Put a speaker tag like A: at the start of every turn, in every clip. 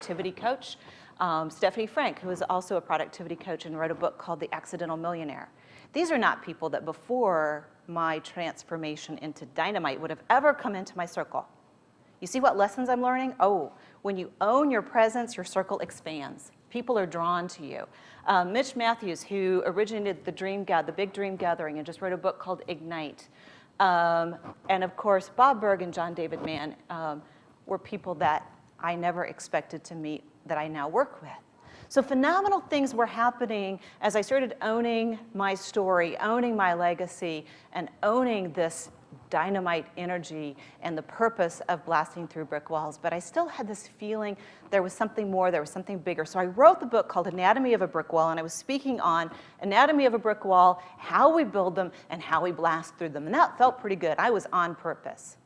A: productivity coach. Stephanie Frank, who is also a productivity coach and wrote a book called The Accidental Millionaire. These are not people that before my transformation into dynamite would have ever come into my circle. You see what lessons I'm learning? Oh, when you own your presence, your circle expands. People are drawn to you. Mitch Matthews, who originated the Big Dream Gathering and just wrote a book called Ignite. And of course, Bob Berg and John David Mann were people that I never expected to meet that I now work with. So phenomenal things were happening as I started owning my story, owning my legacy, and owning this dynamite energy and the purpose of blasting through brick walls. But I still had this feeling there was something more, there was something bigger. So I wrote the book called Anatomy of a Brick Wall, and I was speaking on anatomy of a brick wall, how we build them, and how we blast through them. And that felt pretty good. I was on purpose.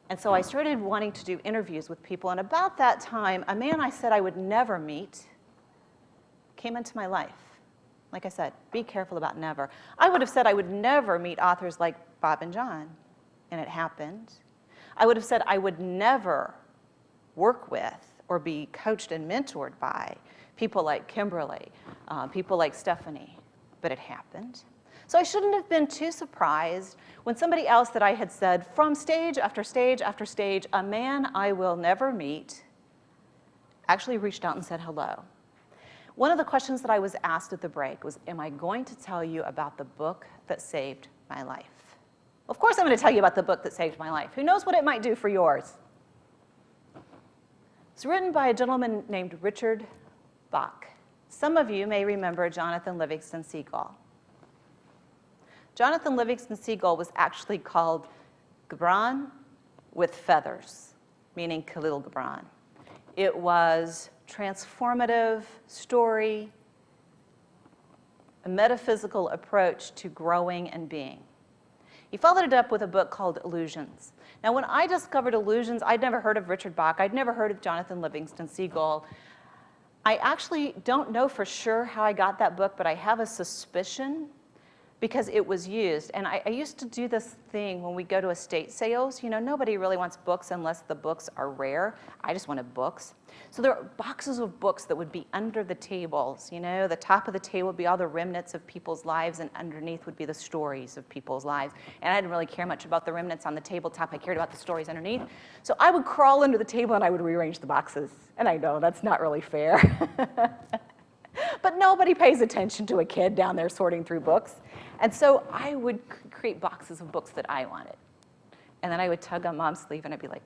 A: And so I started wanting to do interviews with people. And about that time, a man I said I would never meet came into my life. Like I said, be careful about never. I would have said I would never meet authors like Bob and John, and it happened. I would have said I would never work with or be coached and mentored by people like Kimberly, people like Stephanie, but it happened. So I shouldn't have been too surprised when somebody else that I had said from stage after stage after stage, a man I will never meet, actually reached out and said hello. One of the questions that I was asked at the break was, am I going to tell you about the book that saved my life? Of course I'm going to tell you about the book that saved my life. Who knows what it might do for yours? It's written by a gentleman named Richard Bach. Some of you may remember Jonathan Livingston Seagull. Jonathan Livingston Seagull was actually called Gibran with feathers, meaning Khalil Gibran. It was transformative story, a metaphysical approach to growing and being. He followed it up with a book called Illusions. Now, when I discovered Illusions, I'd never heard of Richard Bach. I'd never heard of Jonathan Livingston Seagull. I actually don't know for sure how I got that book, but I have a suspicion because it was used. And I used to do this thing when we go to estate sales. You know, nobody really wants books unless the books are rare. I just wanted books. So there are boxes of books that would be under the tables. You know, the top of the table would be all the remnants of people's lives, and underneath would be the stories of people's lives. And I didn't really care much about the remnants on the tabletop. I cared about the stories underneath. So I would crawl under the table and I would rearrange the boxes. And I know that's not really fair. But nobody pays attention to a kid down there sorting through books. And so I would create boxes of books that I wanted. And then I would tug on Mom's sleeve and I'd be like,